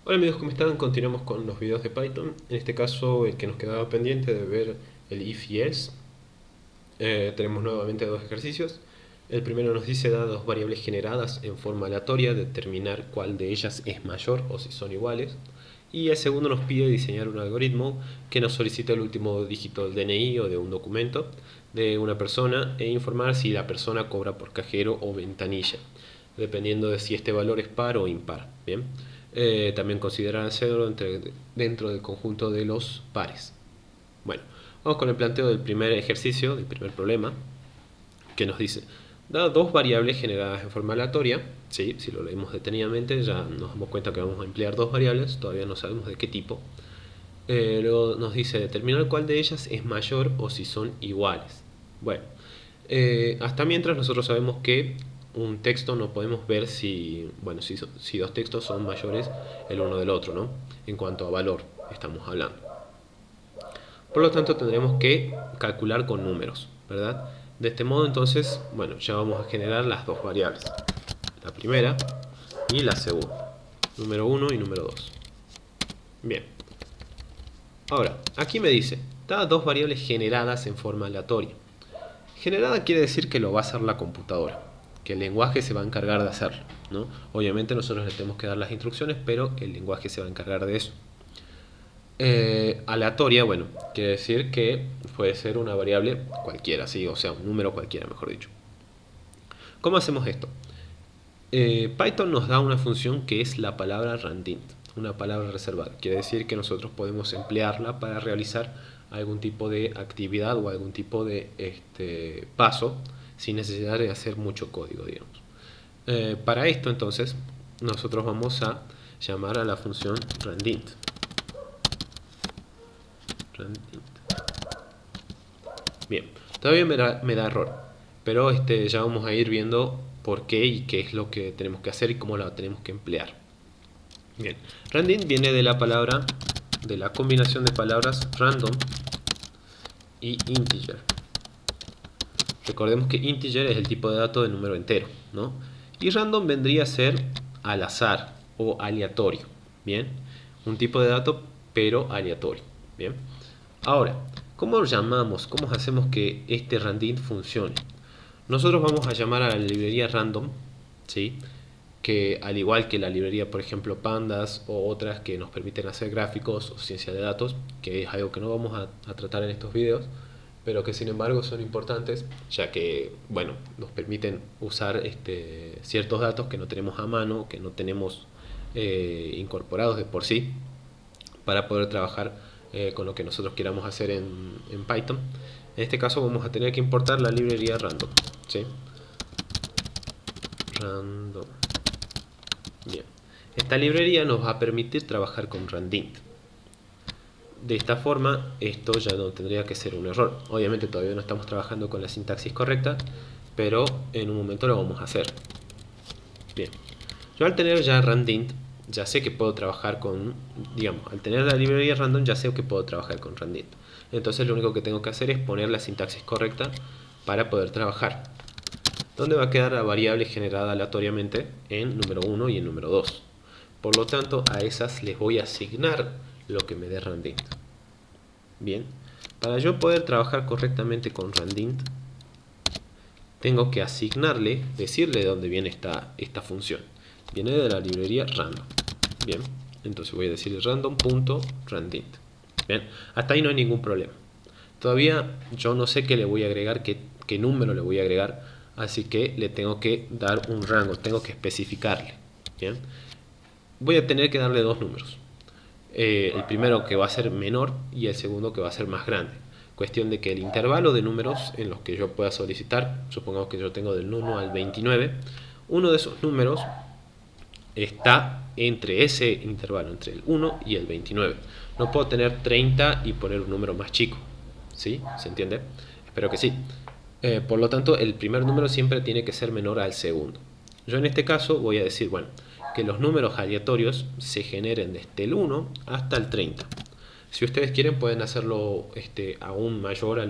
Hola amigos, ¿cómo están? Continuamos con los videos de Python. En este caso, el que nos quedaba pendiente de ver el if y else. Tenemos nuevamente dos ejercicios. El primero nos dice, dadas dos variables generadas en forma aleatoria, determinar cuál de ellas es mayor o si son iguales. Y el segundo nos pide diseñar un algoritmo que nos solicite el último dígito del DNI o de un documento de una persona e informar si la persona cobra por cajero o ventanilla, dependiendo de si este valor es par o impar. Bien. También considerar el cero dentro del conjunto de los pares. Bueno, vamos con el planteo del primer ejercicio, del primer problema, que nos dice, dadas dos variables generadas en forma aleatoria, ¿sí? Si lo leemos detenidamente ya nos damos cuenta que vamos a emplear dos variables, todavía no sabemos de qué tipo. Luego nos dice determinar cuál de ellas es mayor o si son iguales. Bueno, hasta mientras nosotros sabemos que un texto no podemos ver si, bueno, si dos textos son mayores el uno del otro, ¿no? En cuanto a valor estamos hablando. Por lo tanto tendremos que calcular con números, ¿verdad? De este modo entonces, bueno, ya vamos a generar las dos variables. La primera y la segunda. Número 1 y número 2. Bien. Ahora, aquí me dice, dadas dos variables generadas en forma aleatoria. Generada quiere decir que lo va a hacer la computadora, que el lenguaje se va a encargar de hacerlo, ¿no? Obviamente nosotros le tenemos que dar las instrucciones, pero el lenguaje se va a encargar de eso. Aleatoria, bueno, quiere decir que puede ser una variable cualquiera, ¿sí? O sea, un número cualquiera, mejor dicho. ¿Cómo hacemos esto? Python nos da una función que es la palabra randint, una palabra reservada. Quiere decir que nosotros podemos emplearla para realizar algún tipo de actividad o algún tipo de paso sin necesidad de hacer mucho código, digamos. Para esto, entonces, nosotros vamos a llamar a la función randint. Bien, todavía me da error, pero ya vamos a ir viendo por qué y qué es lo que tenemos que hacer y cómo la tenemos que emplear. Bien, random viene de la palabra, de la combinación de palabras random y integer. Recordemos que integer es el tipo de dato de número entero, ¿no? Y random vendría a ser al azar o aleatorio, ¿bien? Un tipo de dato pero aleatorio, ¿bien? Ahora, ¿cómo lo llamamos? ¿Cómo hacemos que este random funcione? Nosotros vamos a llamar a la librería random, ¿sí? Que al igual que la librería, por ejemplo, Pandas o otras que nos permiten hacer gráficos o ciencia de datos, que es algo que no vamos a tratar en estos videos, pero que sin embargo son importantes, ya que, bueno, nos permiten usar ciertos datos que no tenemos a mano, que no tenemos incorporados de por sí, para poder trabajar con lo que nosotros queramos hacer en Python. En este caso vamos a tener que importar la librería random, ¿sí? Random. Bien. Esta librería nos va a permitir trabajar con randint. De esta forma, esto ya no tendría que ser un error. Obviamente todavía no estamos trabajando con la sintaxis correcta, pero en un momento lo vamos a hacer. Bien. Yo al tener ya randint, ya sé que puedo trabajar con, digamos, al tener la librería random ya sé que puedo trabajar con randint. Entonces lo único que tengo que hacer es poner la sintaxis correcta para poder trabajar. ¿Dónde va a quedar la variable generada aleatoriamente? En número 1 y en número 2. Por lo tanto, a esas les voy a asignar lo que me dé randint. Bien, para yo poder trabajar correctamente con randint, tengo que asignarle, decirle de dónde viene esta función. Viene de la librería random. Bien, entonces voy a decirle random.randint. Bien, hasta ahí no hay ningún problema. Todavía yo no sé qué le voy a agregar, qué número le voy a agregar, así que le tengo que dar un rango, tengo que especificarle. Bien, voy a tener que darle dos números. El primero que va a ser menor y el segundo que va a ser más grande. Cuestión de que el intervalo de números en los que yo pueda solicitar, supongamos que yo tengo del 1 al 29, uno de esos números está entre ese intervalo, entre el 1 y el 29. No puedo tener 30 y poner un número más chico. ¿Sí? ¿Se entiende? Espero que sí. Por lo tanto, el primer número siempre tiene que ser menor al segundo. Yo en este caso voy a decir, bueno, que los números aleatorios se generen desde el 1 hasta el 30. Si ustedes quieren pueden hacerlo aún mayor al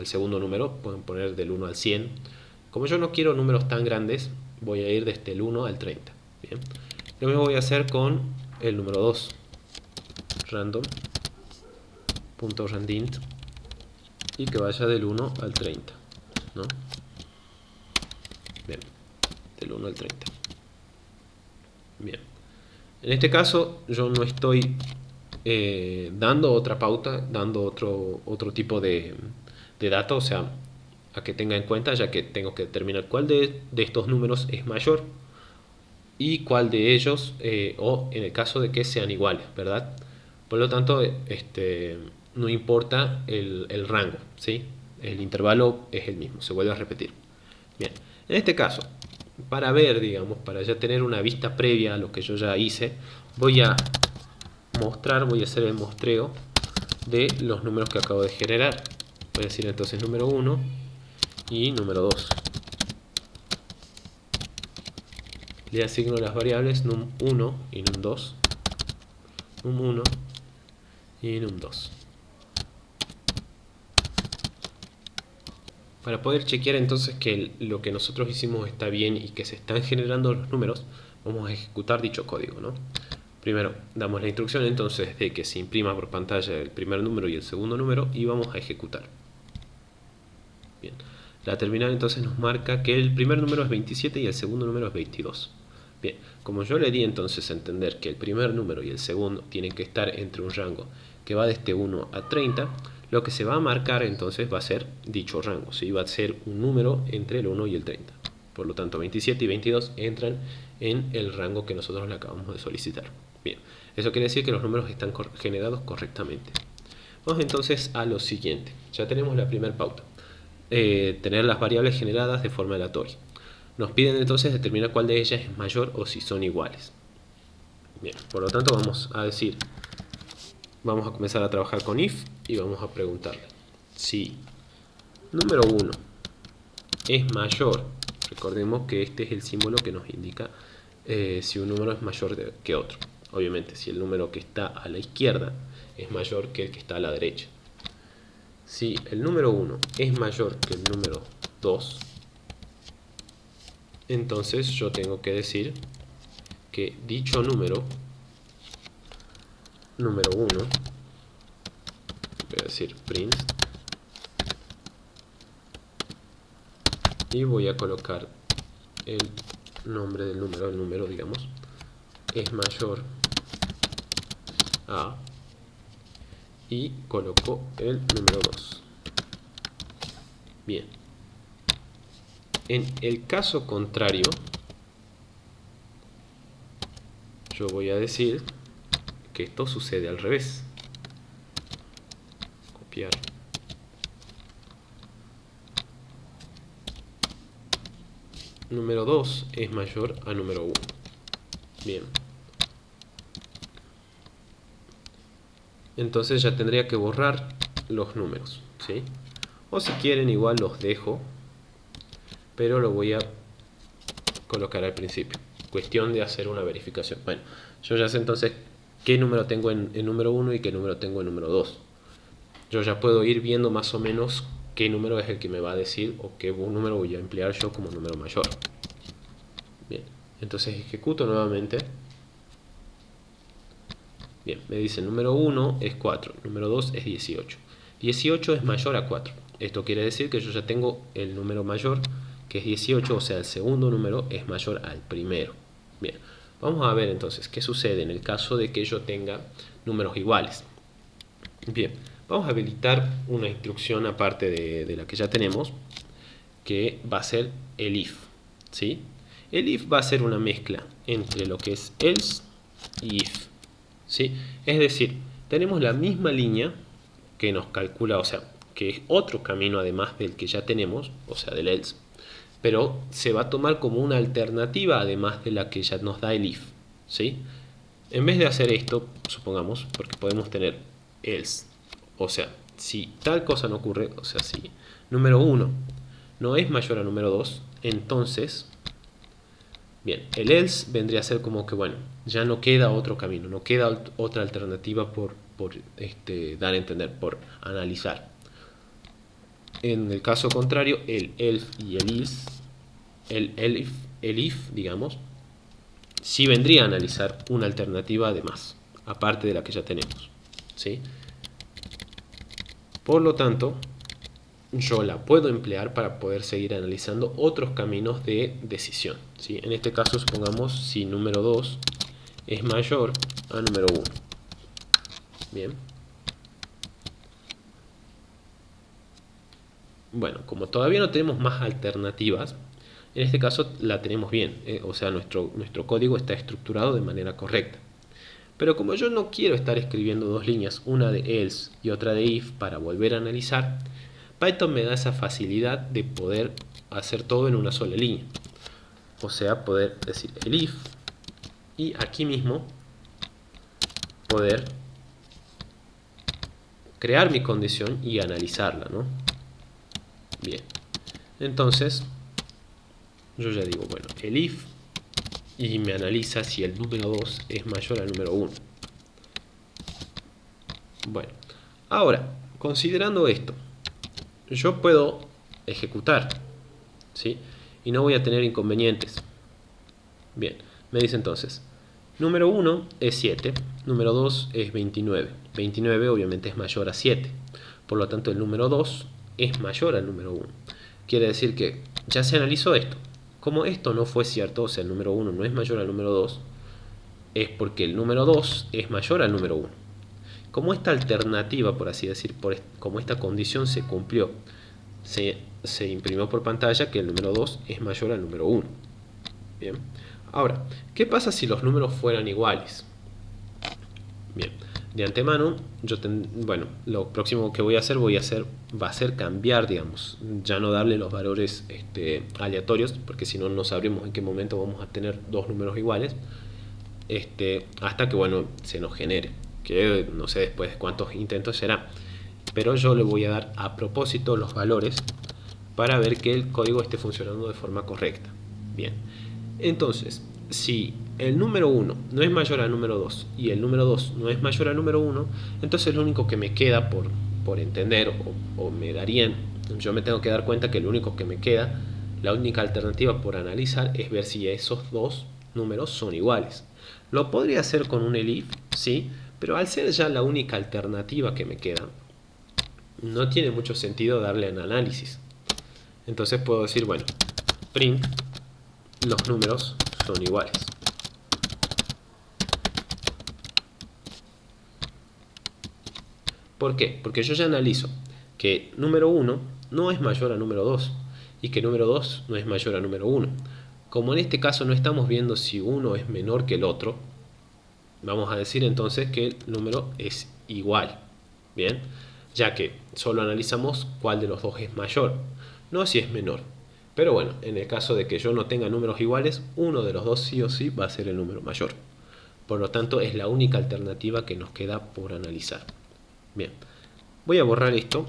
segundo número, pueden poner del 1 al 100. Como yo no quiero números tan grandes, voy a ir desde el 1 al 30. Bien. Lo mismo voy a hacer con el número 2, random.randint, y que vaya del 1 al 30, ¿no? Bien, del 1 al 30. Bien, en este caso yo no estoy dando otra pauta, dando otro tipo de dato, o sea, a que tenga en cuenta, ya que tengo que determinar cuál de estos números es mayor y cuál de ellos, o en el caso de que sean iguales, ¿verdad? Por lo tanto, no importa el rango, ¿sí? El intervalo es el mismo, se vuelve a repetir. Bien, en este caso, para ver, digamos, para ya tener una vista previa a lo que yo ya hice, voy a hacer el mostreo de los números que acabo de generar. Voy a decir entonces número 1 y número 2. Le asigno las variables num1 y num2, num1 y num2. Para poder chequear entonces que lo que nosotros hicimos está bien y que se están generando los números, vamos a ejecutar dicho código, ¿no? Primero damos la instrucción entonces de que se imprima por pantalla el primer número y el segundo número y vamos a ejecutar. Bien, la terminal entonces nos marca que el primer número es 27 y el segundo número es 22. Bien, como yo le di entonces a entender que el primer número y el segundo tienen que estar entre un rango que va desde 1 a 30, lo que se va a marcar entonces va a ser dicho rango, ¿sí? Va a ser un número entre el 1 y el 30. Por lo tanto, 27 y 22 entran en el rango que nosotros le acabamos de solicitar. Bien, eso quiere decir que los números están generados correctamente. Vamos entonces a lo siguiente. Ya tenemos la primera pauta. Tener las variables generadas de forma aleatoria. Nos piden entonces determinar cuál de ellas es mayor o si son iguales. Bien, por lo tanto vamos a comenzar a trabajar con if y vamos a preguntarle si número 1 es mayor. Recordemos que este es el símbolo que nos indica si un número es mayor que otro. Obviamente, si el número que está a la izquierda es mayor que el que está a la derecha. Si el número 1 es mayor que el número 2, entonces yo tengo que decir que dicho número 1, voy a decir print, y voy a colocar el nombre del número, el número digamos, es mayor a, y coloco el número 2. Bien. En el caso contrario, yo voy a decir que esto sucede al revés. Copiar. Número 2 es mayor a número 1. Bien. Entonces ya tendría que borrar los números, ¿sí? O si quieren igual los dejo, pero lo voy a colocar al principio. Cuestión de hacer una verificación. Bueno, yo ya sé entonces qué número tengo en número 1 y qué número tengo en número 2. Yo ya puedo ir viendo más o menos qué número es el que me va a decir o qué número voy a emplear yo como número mayor. Bien, entonces ejecuto nuevamente. Bien, me dice número 1 es 4, número 2 es 18. 18 es mayor a 4. Esto quiere decir que yo ya tengo el número mayor, que es 18, o sea, el segundo número es mayor al primero. Bien, vamos a ver entonces qué sucede en el caso de que yo tenga números iguales. Bien, vamos a habilitar una instrucción aparte de la que ya tenemos, que va a ser el if, ¿sí? El if va a ser una mezcla entre lo que es else y if, ¿sí? Es decir, tenemos la misma línea que nos calcula, o sea, que es otro camino además del que ya tenemos, o sea, del else, pero se va a tomar como una alternativa además de la que ya nos da el if, ¿sí? En vez de hacer esto, supongamos, porque podemos tener else, o sea, si tal cosa no ocurre, o sea, si número 1 no es mayor a número 2, entonces, bien, el else vendría a ser como que, bueno, ya no queda otro camino, no queda otra alternativa por dar a entender, por analizar. En el caso contrario, el elf y el if, digamos, sí vendría a analizar una alternativa además, aparte de la que ya tenemos, ¿sí? Por lo tanto, yo la puedo emplear para poder seguir analizando otros caminos de decisión, ¿sí? En este caso, supongamos si número 2 es mayor a número 1. Bien. Bueno, como todavía no tenemos más alternativas, en este caso la tenemos bien, o sea, nuestro código está estructurado de manera correcta. Pero como yo no quiero estar escribiendo dos líneas, una de else y otra de if, para volver a analizar, Python me da esa facilidad de poder hacer todo en una sola línea. O sea, poder decir el if y aquí mismo poder crear mi condición y analizarla, ¿no? Bien, entonces yo ya digo, bueno, el if y me analiza si el número 2 es mayor al número 1. Bueno, ahora, considerando esto, yo puedo ejecutar, ¿sí? Y no voy a tener inconvenientes. Bien, me dice entonces, número 1 es 7, número 2 es 29. 29 obviamente es mayor a 7. Por lo tanto, el número 2 es mayor al número 1. Quiere decir que ya se analizó esto. Como esto no fue cierto, o sea, el número 1 no es mayor al número 2, es porque el número 2 es mayor al número 1. Como esta alternativa, por así decir, como esta condición se cumplió, se imprimió por pantalla que el número 2 es mayor al número 1. Bien. Ahora, ¿qué pasa si los números fueran iguales? Bien, de antemano, bueno, lo próximo que voy a hacer va a ser cambiar, digamos, ya no darle los valores aleatorios, porque si no, no sabremos en qué momento vamos a tener dos números iguales, hasta que, bueno, se nos genere, que no sé después cuántos intentos será, pero yo le voy a dar a propósito los valores para ver que el código esté funcionando de forma correcta. Bien, entonces, si el número 1 no es mayor al número 2 y el número 2 no es mayor al número 1, entonces lo único que me queda por entender o me darían, yo me tengo que dar cuenta que lo único que me queda, la única alternativa por analizar es ver si esos dos números son iguales. Lo podría hacer con un elif, sí, pero al ser ya la única alternativa que me queda, no tiene mucho sentido darle al análisis. Entonces puedo decir, bueno, print los números son iguales. ¿Por qué? Porque yo ya analizo que número 1 no es mayor a número 2 y que número 2 no es mayor a número 1. Como en este caso no estamos viendo si uno es menor que el otro, vamos a decir entonces que el número es igual. Bien, ya que solo analizamos cuál de los dos es mayor, no si es menor. Pero bueno, en el caso de que yo no tenga números iguales, uno de los dos sí o sí va a ser el número mayor. Por lo tanto, es la única alternativa que nos queda por analizar. Bien, voy a borrar esto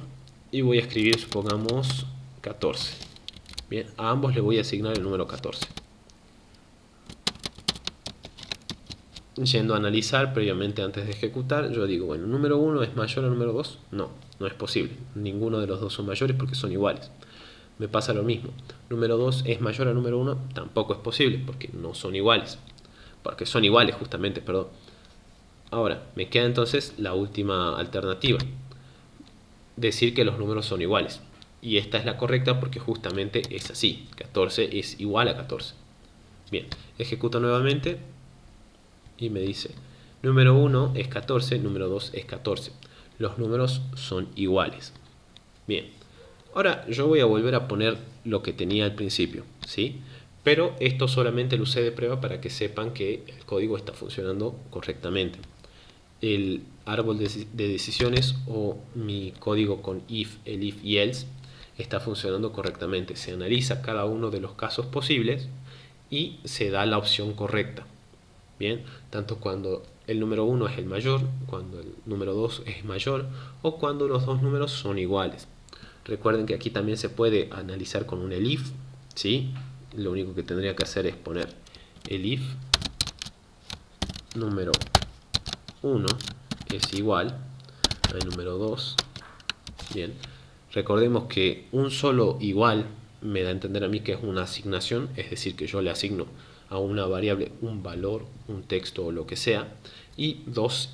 y voy a escribir, supongamos, 14. Bien, a ambos le voy a asignar el número 14. Yendo a analizar previamente antes de ejecutar, yo digo, bueno, ¿número 1 es mayor al número 2? No, no es posible. Ninguno de los dos son mayores porque son iguales. Me pasa lo mismo. Número 2 es mayor al número 1, tampoco es posible porque no son iguales. Porque son iguales justamente, perdón. Ahora, me queda entonces la última alternativa. Decir que los números son iguales. Y esta es la correcta porque justamente es así. 14 es igual a 14. Bien, ejecuto nuevamente y me dice, número 1 es 14, número 2 es 14. Los números son iguales. Bien, ahora yo voy a volver a poner lo que tenía al principio, ¿sí? Pero esto solamente lo usé de prueba para que sepan que el código está funcionando correctamente. El árbol de decisiones o mi código con if, elif y else está funcionando correctamente. Se analiza cada uno de los casos posibles y se da la opción correcta. Bien, tanto cuando el número 1 es el mayor, cuando el número 2 es mayor o cuando los dos números son iguales. Recuerden que aquí también se puede analizar con un elif, ¿sí? Lo único que tendría que hacer es poner elif número 1 es igual al número 2. Bien, recordemos que un solo igual me da a entender a mí que es una asignación, es decir, que yo le asigno a una variable un valor, un texto o lo que sea, y dos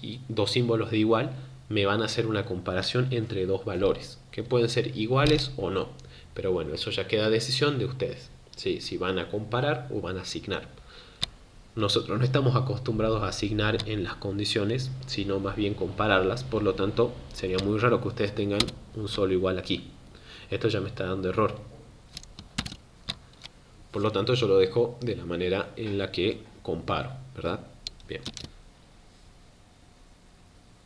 símbolos de igual me van a hacer una comparación entre dos valores, que pueden ser iguales o no. Pero bueno, eso ya queda a decisión de ustedes, ¿sí? Si van a comparar o van a asignar. Nosotros no estamos acostumbrados a asignar en las condiciones, sino más bien compararlas. Por lo tanto, sería muy raro que ustedes tengan un solo igual aquí. Esto ya me está dando error. Por lo tanto, yo lo dejo de la manera en la que comparo, ¿verdad? Bien.